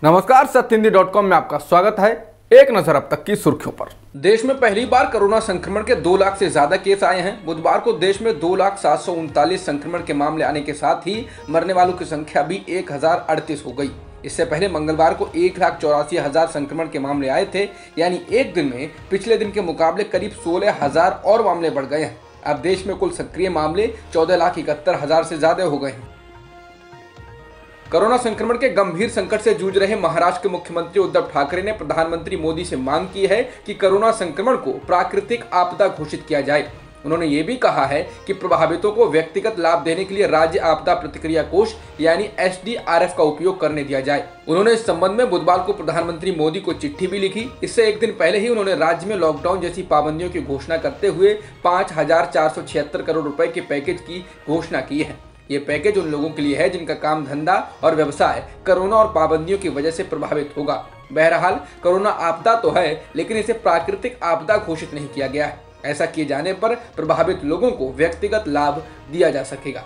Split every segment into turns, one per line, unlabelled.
नमस्कार, सत्यहिंदी.com में आपका स्वागत है। एक नजर अब तक की सुर्खियों पर। देश में पहली बार कोरोना संक्रमण के 2 लाख से ज्यादा केस आए हैं। बुधवार को देश में 2,0739 संक्रमण के मामले आने के साथ ही मरने वालों की संख्या भी 1038 हो गई। इससे पहले मंगलवार को 1,84,000 संक्रमण के मामले आए थे, यानी एक दिन में पिछले दिन के मुकाबले करीब 16,000 और मामले बढ़ गए हैं। अब देश में कुल सक्रिय मामले 14,71,000 से ज्यादा हो गए हैं। कोरोना संक्रमण के गंभीर संकट से जूझ रहे महाराष्ट्र के मुख्यमंत्री उद्धव ठाकरे ने प्रधानमंत्री मोदी से मांग की है कि कोरोना संक्रमण को प्राकृतिक आपदा घोषित किया जाए। उन्होंने ये भी कहा है कि प्रभावितों को व्यक्तिगत लाभ देने के लिए राज्य आपदा प्रतिक्रिया कोष यानी SDRF का उपयोग करने दिया जाए। उन्होंने इस संबंध में बुधवार को प्रधानमंत्री मोदी को चिट्ठी भी लिखी। इससे एक दिन पहले ही उन्होंने राज्य में लॉकडाउन जैसी पाबंदियों की घोषणा करते हुए 5,476 करोड़ रुपए के पैकेज की घोषणा की है। ये पैकेज उन लोगों के लिए है जिनका काम धंधा और व्यवसाय कोरोना और पाबंदियों की वजह से प्रभावित होगा। बहरहाल कोरोना आपदा तो है, लेकिन इसे प्राकृतिक आपदा घोषित नहीं किया गया है। ऐसा किए जाने पर प्रभावित लोगों को व्यक्तिगत लाभ दिया जा सकेगा।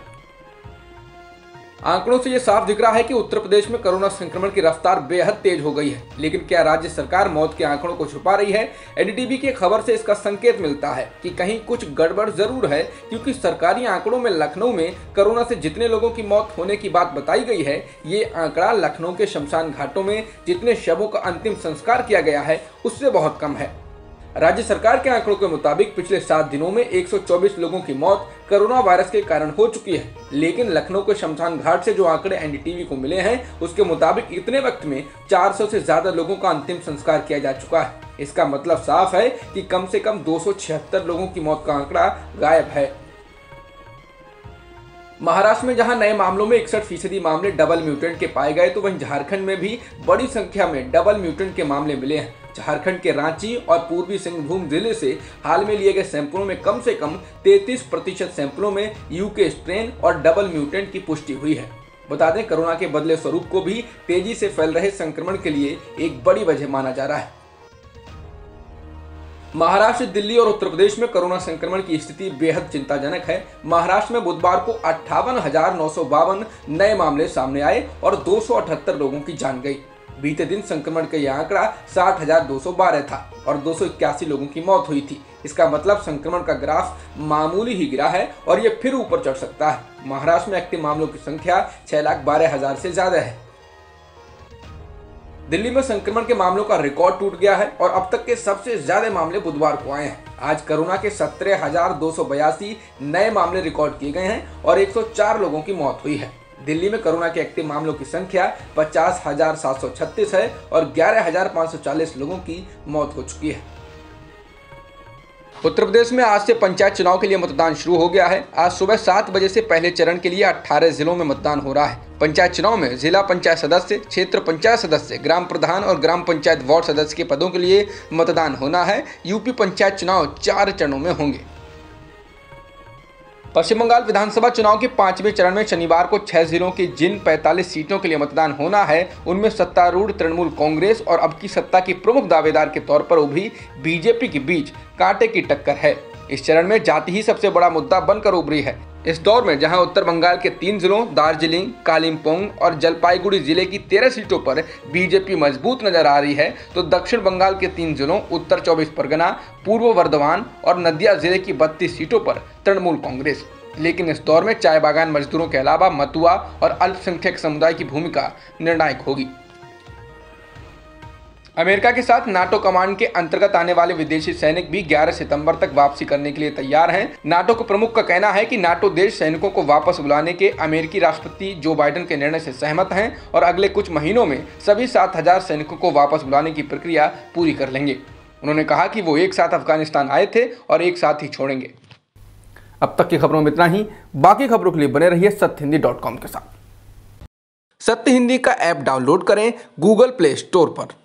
आंकड़ों से ये साफ दिख रहा है कि उत्तर प्रदेश में कोरोना संक्रमण की रफ्तार बेहद तेज हो गई है, लेकिन क्या राज्य सरकार मौत के आंकड़ों को छुपा रही है? एनडीटीवी की खबर से इसका संकेत मिलता है कि कहीं कुछ गड़बड़ जरूर है, क्योंकि सरकारी आंकड़ों में लखनऊ में कोरोना से जितने लोगों की मौत होने की बात बताई गई है, ये आंकड़ा लखनऊ के शमशान घाटों में जितने शवों का अंतिम संस्कार किया गया है उससे बहुत कम है। राज्य सरकार के आंकड़ों के मुताबिक पिछले 7 दिनों में 124 लोगों की मौत कोरोना वायरस के कारण हो चुकी है, लेकिन लखनऊ के शमशान घाट से जो आंकड़े एनडीटीवी को मिले हैं उसके मुताबिक इतने वक्त में 400 से ज्यादा लोगों का अंतिम संस्कार किया जा चुका है। इसका मतलब साफ है कि कम से कम 276 लोगों की मौत का आंकड़ा गायब है। महाराष्ट्र में जहां नए मामलों में 61% मामले डबल म्यूटेंट के पाए गए, तो वहीं झारखंड में भी बड़ी संख्या में डबल म्यूटेंट के मामले मिले हैं। झारखंड के रांची और पूर्वी सिंहभूम जिले से हाल में लिए गए सैंपलों में कम से कम 33% सैंपलों में यूके स्ट्रेन और डबल म्यूटेंट की पुष्टि हुई है। बता दें, कोरोना के बदले स्वरूप को भी तेजी से फैल रहे संक्रमण के लिए एक बड़ी वजह माना जा रहा है। महाराष्ट्र, दिल्ली और उत्तर प्रदेश में कोरोना संक्रमण की स्थिति बेहद चिंताजनक है। महाराष्ट्र में बुधवार को 58,952 नए मामले सामने आए और 278 लोगों की जान गई। बीते दिन संक्रमण का यह आंकड़ा 60,212 था और 281 लोगों की मौत हुई थी। इसका मतलब संक्रमण का ग्राफ मामूली ही गिरा है और ये फिर ऊपर चढ़ सकता है। महाराष्ट्र में एक्टिव मामलों की संख्या 6,12,000 से ज्यादा है। दिल्ली में संक्रमण के मामलों का रिकॉर्ड टूट गया है और अब तक के सबसे ज्यादा मामले बुधवार को आए हैं। आज कोरोना के 17,282 नए मामले रिकॉर्ड किए गए हैं और 104 लोगों की मौत हुई है। दिल्ली में कोरोना के एक्टिव मामलों की संख्या 50,736 है और 11,540 लोगों की मौत हो चुकी है। उत्तर प्रदेश में आज से पंचायत चुनाव के लिए मतदान शुरू हो गया है। आज सुबह 7 बजे से पहले चरण के लिए 18 जिलों में मतदान हो रहा है। पंचायत चुनाव में जिला पंचायत सदस्य, क्षेत्र पंचायत सदस्य, ग्राम प्रधान और ग्राम पंचायत वार्ड सदस्य के पदों के लिए मतदान होना है। यूपी पंचायत चुनाव 4 चरणों में होंगे। पश्चिम बंगाल विधानसभा चुनाव के 5वें चरण में शनिवार को 6 जिलों की जिन 45 सीटों के लिए मतदान होना है, उनमें सत्तारूढ़ तृणमूल कांग्रेस और अब की सत्ता की प्रमुख दावेदार के तौर पर उभरी बीजेपी के बीच कांटे की टक्कर है। इस चरण में जाति ही सबसे बड़ा मुद्दा बनकर उभरी है। इस दौर में जहां उत्तर बंगाल के 3 जिलों दार्जिलिंग, कालिम्पोंग और जलपाईगुड़ी जिले की 13 सीटों पर बीजेपी मजबूत नजर आ रही है, तो दक्षिण बंगाल के 3 जिलों उत्तर 24 परगना, पूर्व वर्धमान और नदिया जिले की 32 सीटों पर तृणमूल कांग्रेस। लेकिन इस दौर में चाय बागान मजदूरों के अलावा मतुआ और अल्पसंख्यक समुदाय की भूमिका निर्णायक होगी। अमेरिका के साथ नाटो कमांड के अंतर्गत आने वाले विदेशी सैनिक भी 11 सितंबर तक वापसी करने के लिए तैयार हैं। नाटो के प्रमुख का कहना है कि नाटो देश सैनिकों को वापस बुलाने के अमेरिकी राष्ट्रपति जो बाइडेन के निर्णय से सहमत हैं और अगले कुछ महीनों में सभी 7,000 सैनिकों को वापस बुलाने की प्रक्रिया पूरी कर लेंगे। उन्होंने कहा कि वो एक साथ अफगानिस्तान आए थे और एक साथ ही छोड़ेंगे। अब तक की खबरों में इतना ही। बाकी खबरों के लिए बने रहिए सत्यहिंदी.com के साथ। सत्य हिंदी का ऐप डाउनलोड करें गूगल प्ले स्टोर पर।